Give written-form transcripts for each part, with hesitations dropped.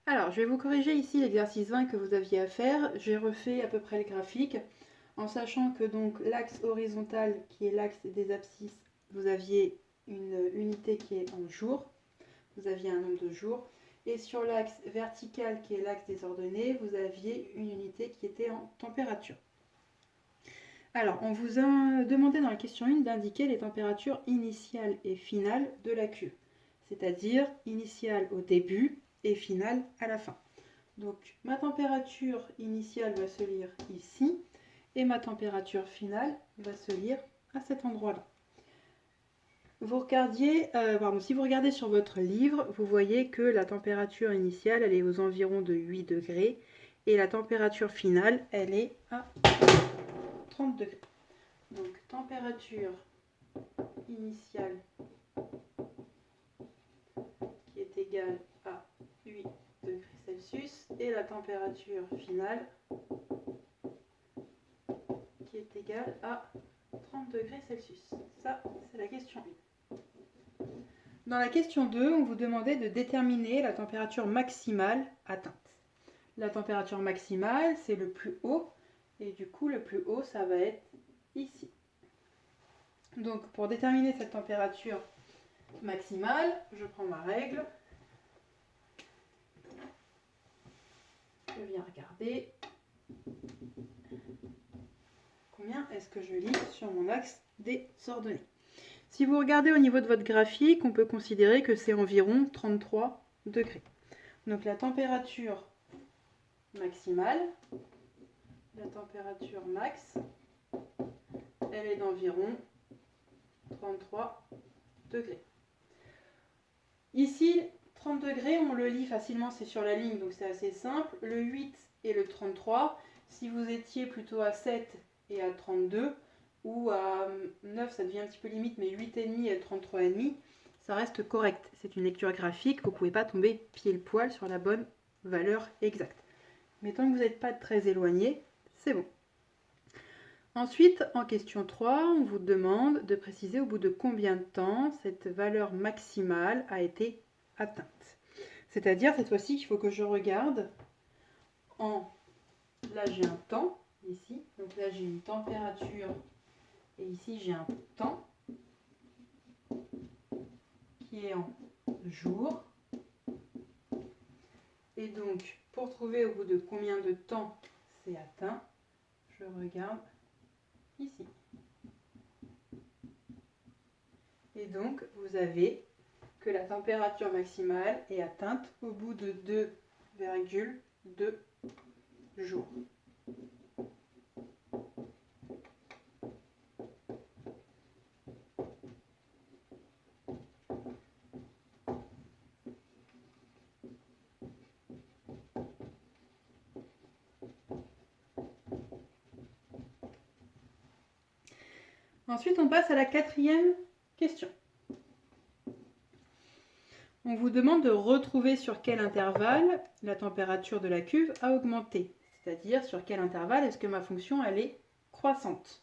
Alors, je vais vous corriger ici l'exercice 20 que vous aviez à faire. J'ai refait à peu près le graphique en sachant que donc l'axe horizontal qui est l'axe des abscisses, vous aviez une unité qui est en jours, vous aviez un nombre de jours. Et sur l'axe vertical qui est l'axe des ordonnées, vous aviez une unité qui était en température. Alors, on vous a demandé dans la question 1 d'indiquer les températures initiales et finales de la cuve, c'est-à-dire initiale au début et finale à la fin. Donc, ma température initiale va se lire ici et ma température finale va se lire à cet endroit-là. Si vous regardez sur votre livre, vous voyez que la température initiale, elle est aux environs de 8 degrés et la température finale, elle est à 30 degrés. Donc, température initiale qui est égale à 8 degrés Celsius et la température finale qui est égale à 30 degrés Celsius. Ça, c'est la question 1. Dans la question 2, on vous demandait de déterminer la température maximale atteinte. La température maximale, c'est le plus haut, et du coup, le plus haut, ça va être ici. Donc, pour déterminer cette température maximale, je prends ma règle. Je viens regarder combien est-ce que je lis sur mon axe des ordonnées. Si vous regardez au niveau de votre graphique, on peut considérer que c'est environ 33 degrés. Donc la température maximale, la température max, elle est d'environ 33 degrés. Ici, 30 degrés, on le lit facilement, c'est sur la ligne, donc c'est assez simple. Le 8 et le 33, si vous étiez plutôt à 7 et à 32, ou à 9, ça devient un petit peu limite, mais 8,5 et 33,5, ça reste correct. C'est une lecture graphique, vous ne pouvez pas tomber pile poil sur la bonne valeur exacte. Mais tant que vous n'êtes pas très éloigné, c'est bon. Ensuite, en question 3, on vous demande de préciser au bout de combien de temps cette valeur maximale a été atteinte. C'est-à-dire, cette fois-ci, il faut que je regarde là j'ai un temps, ici, donc là j'ai une température, et ici j'ai un temps qui est en jours. Et donc, pour trouver au bout de combien de temps c'est atteint, je regarde ici. Et donc, vous avez que la température maximale est atteinte au bout de 2,2 jours. Ensuite, on passe à la 4e question. On vous demande de retrouver sur quel intervalle la température de la cuve a augmenté. C'est-à-dire sur quel intervalle est-ce que ma fonction elle est croissante.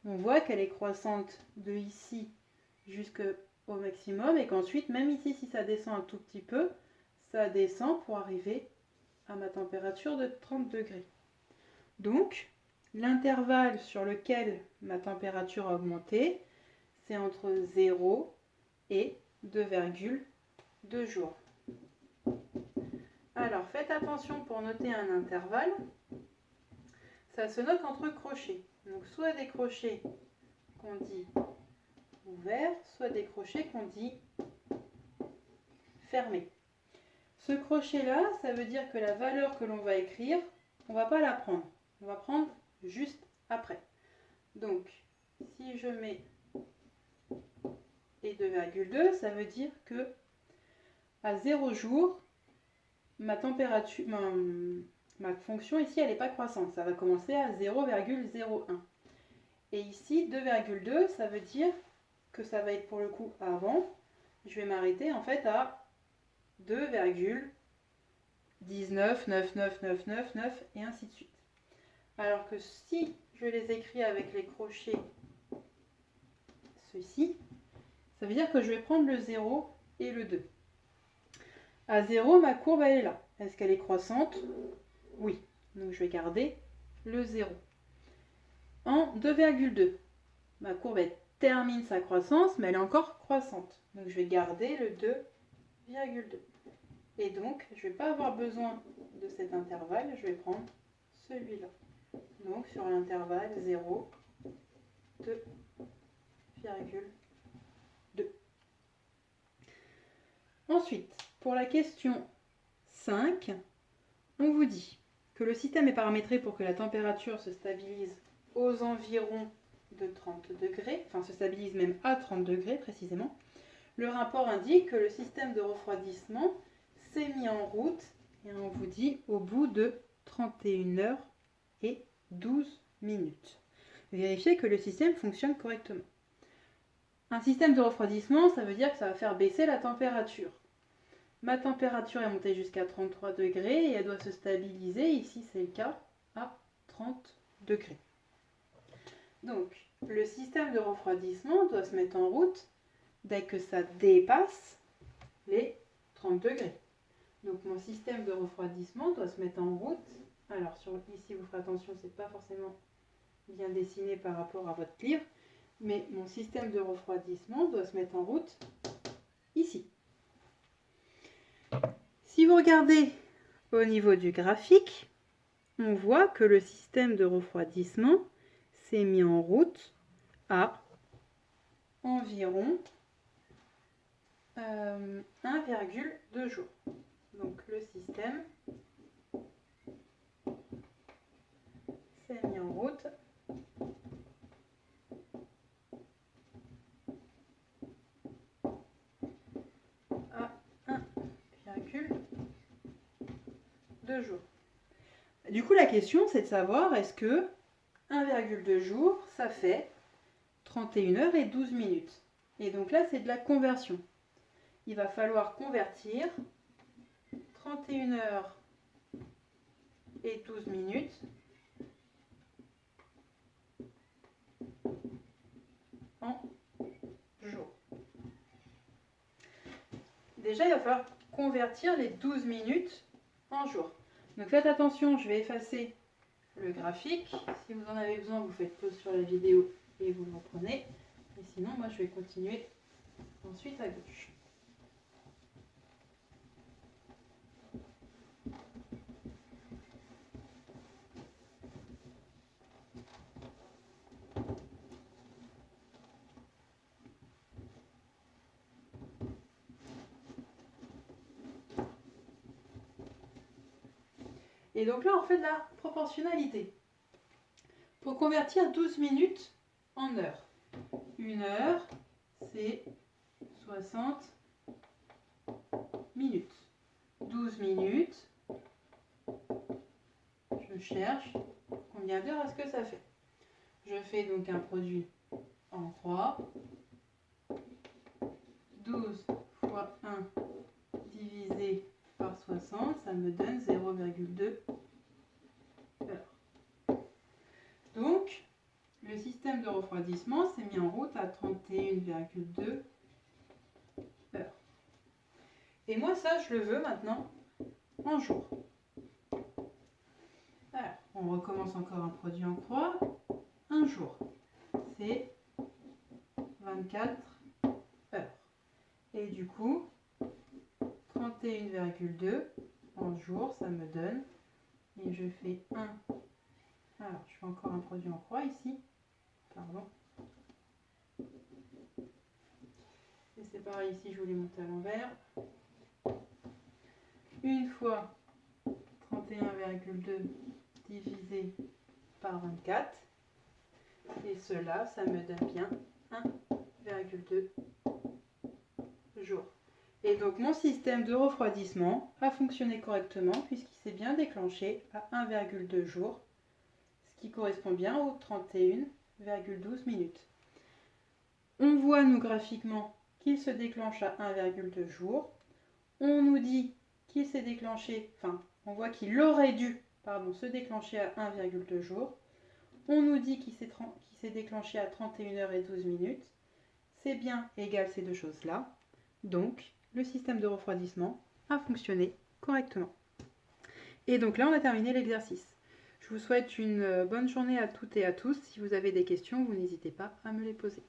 On voit qu'elle est croissante de ici jusqu'au maximum et qu'ensuite, même ici, si ça descend un tout petit peu, ça descend pour arriver à ma température de 30 degrés. Donc, l'intervalle sur lequel ma température a augmenté, c'est entre 0 et 2,2 jours. Alors, faites attention pour noter un intervalle. Ça se note entre crochets. Donc, soit des crochets qu'on dit ouverts, soit des crochets qu'on dit fermés. Ce crochet-là, ça veut dire que la valeur que l'on va écrire, on ne va pas la prendre. On va prendre juste après. Donc, si je mets et 2,2, ça veut dire que à 0 jour, ma température, ma fonction ici, elle n'est pas croissante. Ça va commencer à 0,01. Et ici, 2,2, ça veut dire que ça va être pour le coup avant. Je vais m'arrêter en fait à 2,199999 et ainsi de suite. Alors que si je les écris avec les crochets, ceci, ça veut dire que je vais prendre le 0 et le 2. À 0, ma courbe elle est là. Est-ce qu'elle est croissante? Oui. Donc je vais garder le 0. En 2,2, ma courbe elle termine sa croissance, mais elle est encore croissante. Donc je vais garder le 2,2. Et donc, je ne vais pas avoir besoin de cet intervalle, je vais prendre celui-là. Donc sur l'intervalle 0, 2,2. Ensuite, pour la question 5, on vous dit que le système est paramétré pour que la température se stabilise aux environs de 30 degrés, enfin se stabilise même à 30 degrés précisément. Le rapport indique que le système de refroidissement s'est mis en route, et on vous dit au bout de 31 heures et 12 minutes. Vérifiez que le système fonctionne correctement. Un système de refroidissement, ça veut dire que ça va faire baisser la température. Ma température est montée jusqu'à 33 degrés et elle doit se stabiliser, ici c'est le cas, à 30 degrés. Donc, le système de refroidissement doit se mettre en route dès que ça dépasse les 30 degrés. Donc, mon système de refroidissement doit se mettre en route. Alors, ici, vous ferez attention, ce n'est pas forcément bien dessiné par rapport à votre livre, mais mon système de refroidissement doit se mettre en route ici. Si vous regardez au niveau du graphique, on voit que le système de refroidissement s'est mis en route à environ 1,2 jours. Donc le système s'est mis en route à 1,2 jours. Du coup, la question, c'est de savoir est-ce que 1,2 jours, ça fait 31 heures et 12 minutes. Et donc là, c'est de la conversion. Il va falloir convertir 31 heures et 12 minutes en jours. Déjà, il va falloir convertir les 12 minutes en jours. Donc faites attention, je vais effacer le graphique. Si vous en avez besoin, vous faites pause sur la vidéo et vous le reprenez. Et sinon, moi, je vais continuer ensuite à gauche. Et donc là, on fait de la proportionnalité. Pour convertir 12 minutes en heures. Une heure, c'est 60 minutes. 12 minutes, je cherche combien d'heures est-ce que ça fait. Je fais donc un produit en croix. 12 fois 1 divisé par 60, ça me donne 0,2 heures. Donc, le système de refroidissement s'est mis en route à 31,2 heures. Et moi, ça, je le veux maintenant en jours. Alors, on recommence encore un produit en croix. Un jour, c'est 24 heures. Et du coup, 31,2 en jours, ça me donne, et je fais 1. Alors, je fais encore un produit en croix ici. Pardon. Et c'est pareil ici, je voulais monter à l'envers. Une fois 31,2 divisé par 24. Et cela, ça me donne bien 1,2 jours. Et donc mon système de refroidissement a fonctionné correctement puisqu'il s'est bien déclenché à 1,2 jours, ce qui correspond bien aux 31,12 minutes. On voit nous graphiquement qu'il se déclenche à 1,2 jours. On nous dit qu'il s'est déclenché, enfin on voit qu'il aurait dû se déclencher à 1,2 jours. On nous dit qu'il s'est déclenché à 31 heures et 12 minutes. C'est bien égal ces deux choses-là. Donc, le système de refroidissement a fonctionné correctement. Et donc là, on a terminé l'exercice. Je vous souhaite une bonne journée à toutes et à tous. Si vous avez des questions, vous n'hésitez pas à me les poser.